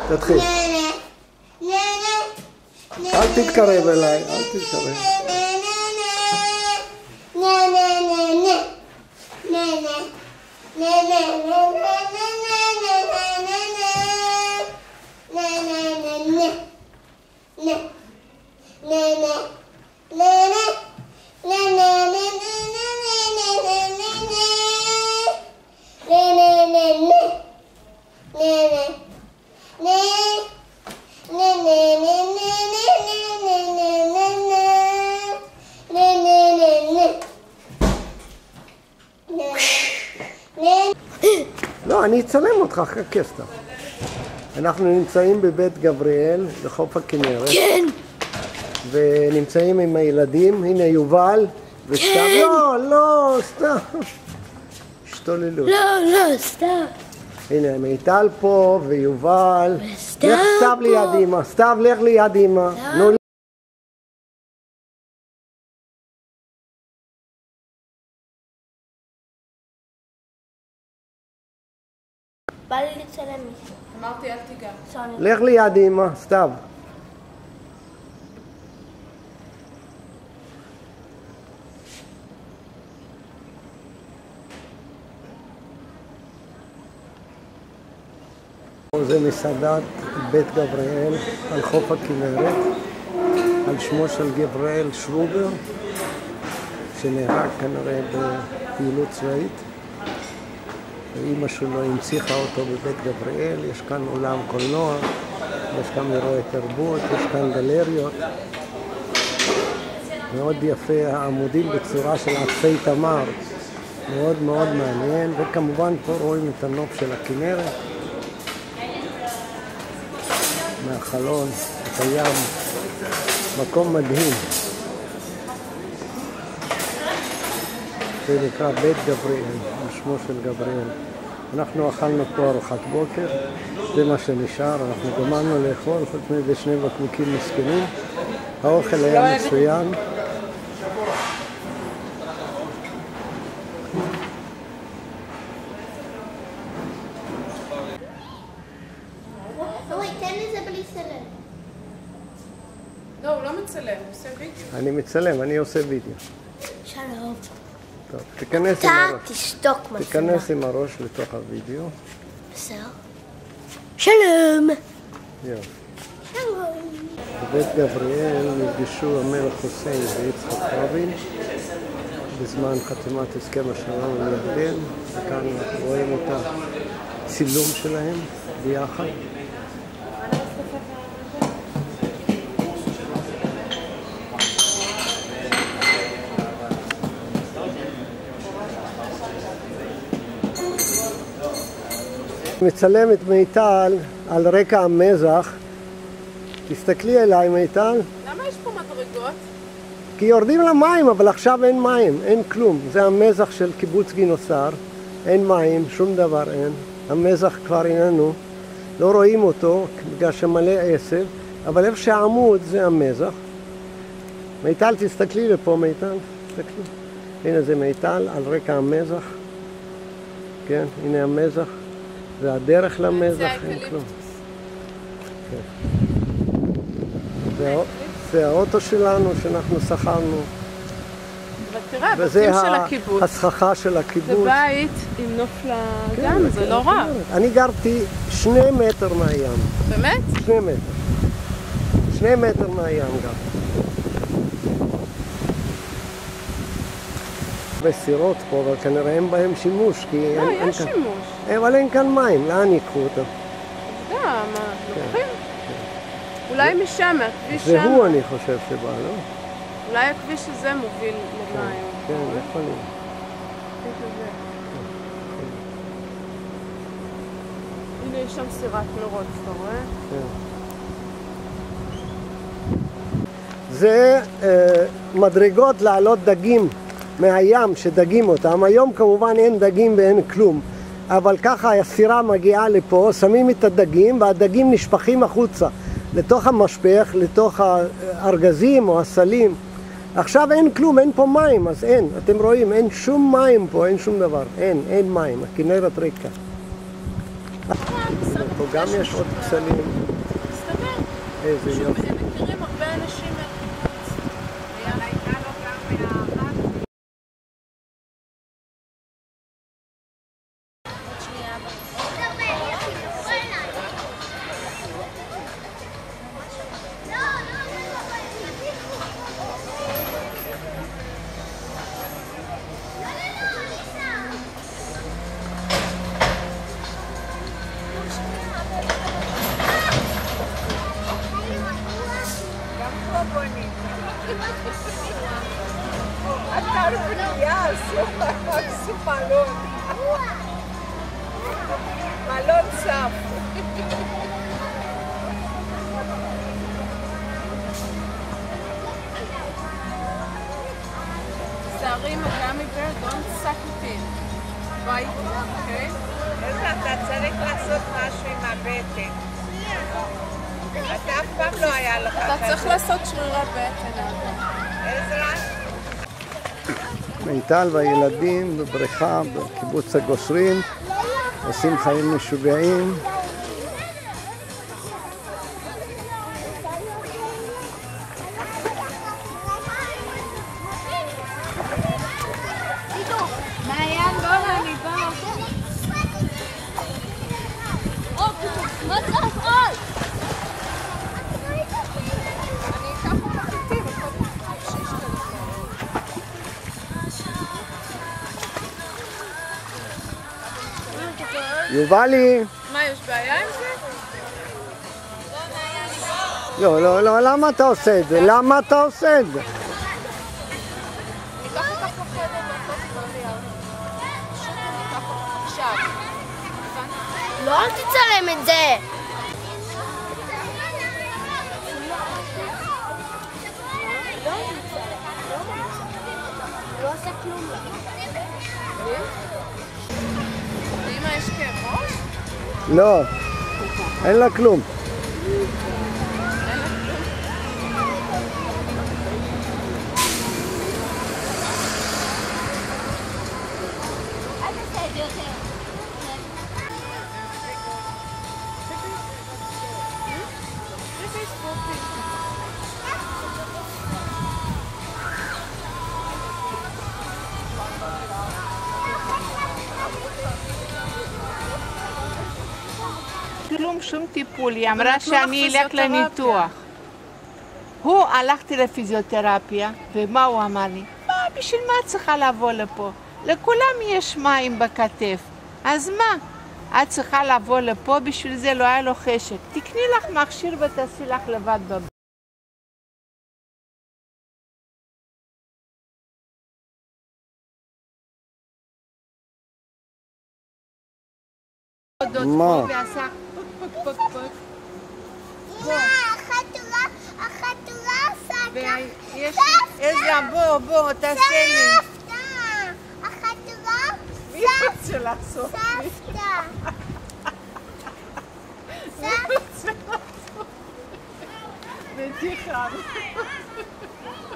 תתחיל. אל תתקרב אליי, אל תתקרב. לא, אני אצלם אותך, חכה סתם. אנחנו נמצאים בבית גבריאל, בחוף הכנרת. כן. ונמצאים עם הילדים, הנה יובל וסתם. כן. לא, סתם. השתוללות. לא, סתם. הנה, מיטל פה ויובל. וסתיו לך סתיו פה. ליד אמא, סתיו לך ליד אמא. נו, בא לי לצלם מישהו. אמרתי אל תיגע. לך ליד אמא, סתיו. זה מסעדת בית גבריאל על חוף הכנרת, על שמו של גבריאל שרובר, שנהרג כנראה בפעילות צבאית. ואימא שלו הנציחה אותו בבית גבריאל. יש כאן אולם קולנוע, יש כאן אירועי תרבות, יש כאן גלריות. מאוד יפה, העמודים בצורה של עצי תמר, מאוד מאוד מעניין. וכמובן פה רואים את הנוף של הכנרת. מהחלון, את הים, מקום מדהים. זה נקרא בית גבריאל, על שמו של גבריאל. אנחנו אכלנו פה ארוחת בוקר, זה מה שנשאר, אנחנו גמרנו לאכול, חוץ מזה 2 בקבוקים מסכנים. האוכל היה מצוין. לא, הוא לא מצלם, הוא עושה וידאו. אני מצלם, אני עושה וידאו. שלום. טוב, תיכנס אתה עם הראש. תשתוק מצלמה. תיכנס עם הראש לתוך הוידאו. בסדר. שלום. יופי. שלום. בבית גבריאל נפגשו המלך חוסיין ויצחק רבין בזמן חתימת הסכם השלום עם ירדן, וכאן אנחנו רואים את הצילום שלהם ביחד. מצלם את מיטל על רקע המזח. תסתכלי אליי מיטל. למה יש פה מדרגות? כי יורדים למים, אבל עכשיו אין מים, אין כלום. זה המזח של קיבוץ גינוסר. אין מים, שום דבר אין. המזח כבר איננו. לא רואים אותו בגלל שמלא עשב, אבל איפה שהעמוד זה המזח. מיטל, תסתכלי לפה מיטל. תסתכלי. הנה זה מיטל על רקע המזח. כן, הנה המזח. והדרך למזח אין כלום. זה האוטו שלנו שאנחנו שכרנו. ותראה, וזה הבתים של הקיבוץ. הסככה של הקיבוץ. זה בית עם נוף לגן, זה לא רע. אני גרתי 2 מטר מהים. באמת? 2 מטר. 2 מטר מהים גרתי. בסירות פה, אבל כנראה אין בהם שימוש, כי לא, אין יש כאן... שימוש. אבל אין כאן מים, לאן ייקחו אותו? מה, לוקחים? אולי משם, מהכביש שם. זה הוא אני חושב שבא, לא? אולי הכביש הזה מוביל למים. כן, יכול להיות. הנה יש שם סירת נורות, אתה רואה? כן. זה מדרגות לעלות דגים מהים שדגים אותם. היום כמובן אין דגים ואין כלום, אבל ככה הסירה מגיעה לפה, שמים את הדגים והדגים נשפכים החוצה לתוך המשפך, לתוך הארגזים או הסלים. עכשיו אין כלום, אין פה מים, אז אין, אתם רואים, אין שום מים פה, אין שום דבר, אין מים, הכנרת ריקה. פה גם יש עוד פסלים. מסתבר. איזה יופי. הם מכירים הרבה אנשים מהקיבוץ. אבל הייתה לו גם מהאהבה. Cara brilhaço, esse balão. Balão sapo. Sorry, Gummy Bear, don't suck it in. Bite, okay? עזרא, אתה צריך לעשות משהו עם הבטן. אתה אף פעם לא היה לך. אתה צריך לעשות שרירי בטן, אבא. עזרא? מיטל והילדים בבריכה בקיבוץ הגושרים עושים חיים משוגעים. מעיין, בוא, אני באה. יובלי! מה, יש בעיה עם זה? לא, לא, לא, למה אתה עושה את זה? למה אתה עושה את זה? ניקח אותך לחדר והכל כבר ליד. פשוט ניקח אותך עכשיו. הבנת? לא, אל תצלם את זה! לא עושה כלום לה. לאמא יש כאב ראש? לא, אין לה כלום. כלום, שום טיפול. היא אמרה שאני אלך לניתוח. הוא הלכתי לפיזיותרפיה, ומה הוא אמר לי? בשביל מה את צריכה לבוא לפה? לכולם יש מים בכתף. אז מה? את צריכה לבוא לפה, בשביל זה לא היה לו חשק. תקני לך מכשיר ותעשי לך לבד בבית. מה? החתולה עשה עזרא, בוא, תעשה לי. סבתא! החתולה מי רוצה לעשות? סבתא! נתיחה.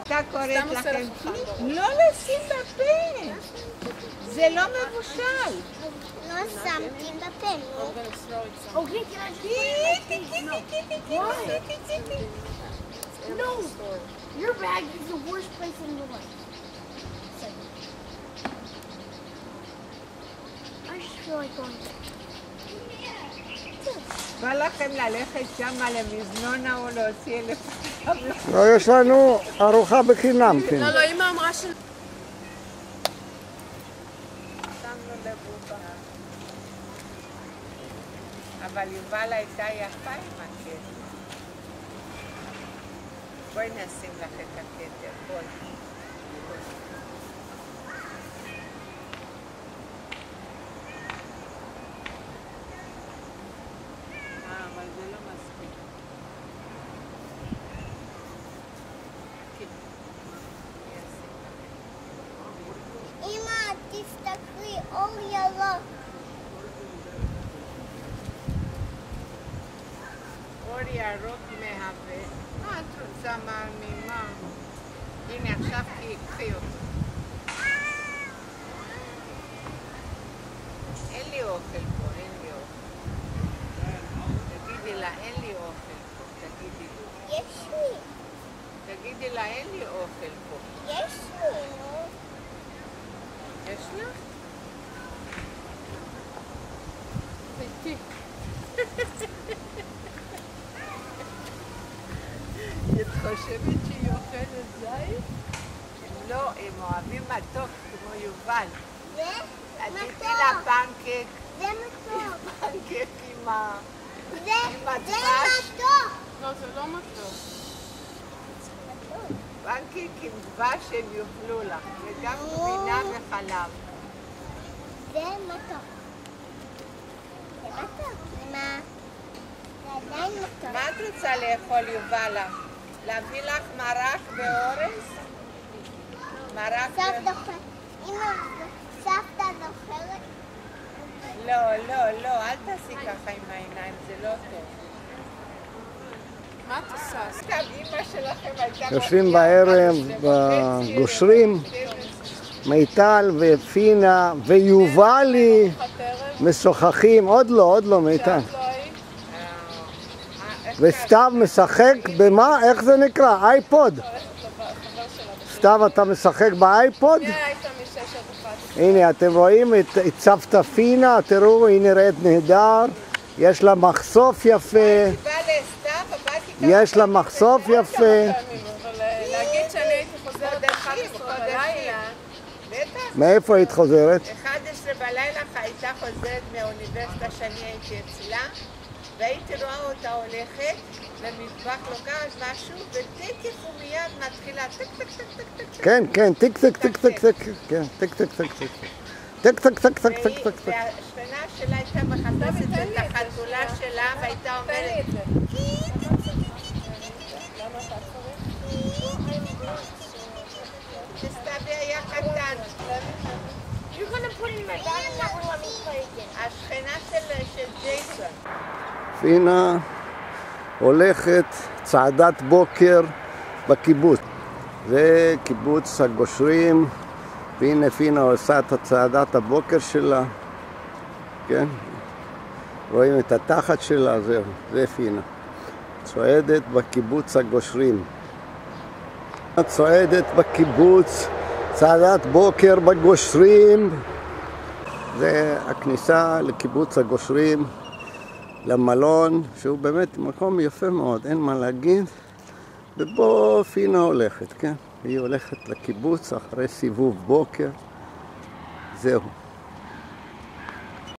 אתה קוראת סתם עושה לכם. לך חם. לא לשים בפה. זה לא מבושל. לא שמתי בפה. Okay, No! Your bag is the worst place in the world. I just feel like going there. בא לכם ללכת שם למזנון או להוציא אלף. לא, יש לנו ארוחה בחינם, כן. לא, אמא אמרה ש... שמנו לבובה. אבל יובל הייתה יפה עם הכתר. בואי נשים לך את הכתר, בואי. אבל זה לא מספיק. אמא, תסתכלי, אור ירוק. אור ירוק מהווה. מה את רוצה ממה? הנה עכשיו קחי אותו. אין לי אוכל פה, אין לי אוכל. לה, אין לי אוכל פה, תגידי לי. יש לי. תגידי לה, אין לי אוכל פה. יש לי, נו. יש לך? ביתי. את חושבת שהיא אוכלת זית? לא, הם אוהבים מתוק כמו יובל. זה תתני מתוק. לה פנקק. זה מתוק. פנקק עם ה... זה הדבש. מתוק. לא, זה לא מתוק. פנקק עם דבש הם יאכלו לך, וגם גבינה וחלב. זה מתוק. זה מתוק. זה מה? זה עדיין מתוק. מה את רוצה לאכול, יובלה? להביא לך מרק באורז? מרק סבתא דוחרת. אמא, סבתא דוחרת. לא, לא, לא, אל תעשי ככה עם העיניים, זה לא טוב. מה את עושה? סתם, אמא שלכם הייתה... יושבים מופיעה בערב ב- בגושרים, מיטל ופינה ויובלי משוחחים, עוד לא מיטל. וסתיו משחק במה? איך זה נקרא? אייפוד. סתיו, אתה משחק באייפוד? היא הייתה משש עד 11. הנה, אתם רואים את סבתא פינה, תראו, היא נראית נהדר, יש לה מחשוף יפה, בא לסתיו, עבדתי כמה יש לה מחשוף יפה. אבל להגיד שאני הייתי חוזרת ב-11 בלילה, בטח. מאיפה היית חוזרת? 11 בלילה הייתה חוזרת מהאוניברסיטה שאני הייתי אצלה, והייתי רואה אותה הולכת למטבח, לוקחת משהו, ותקף ומיד מתחילה טק טק טק טק טק. כן, טיק טק טק טק טק, כן, טיק טק טק טק. טק טק טק טק טק טק טק. והשכנה שלה הייתה מחפשת את החתולה שלה, והייתה תן לי אומרת, את זה. למה אתה צריך? שסתיו היה קטן. You're gonna put it in my bag and not gonna let me play again. השכנה של ג'ייסון. פינה הולכת צעדת בוקר בקיבוץ. זה קיבוץ הגושרים, והנה פינה עושה את צעדת הבוקר שלה, כן? רואים את התחת שלה, זהו, זה פינה. צועדת בקיבוץ הגושרים. צועדת בקיבוץ, צעדת בוקר בגושרים. זה הכניסה לקיבוץ הגושרים, למלון, שהוא באמת מקום יפה מאוד, אין מה להגיד. ובו פינה הולכת, כן? היא הולכת לקיבוץ אחרי סיבוב בוקר. זהו.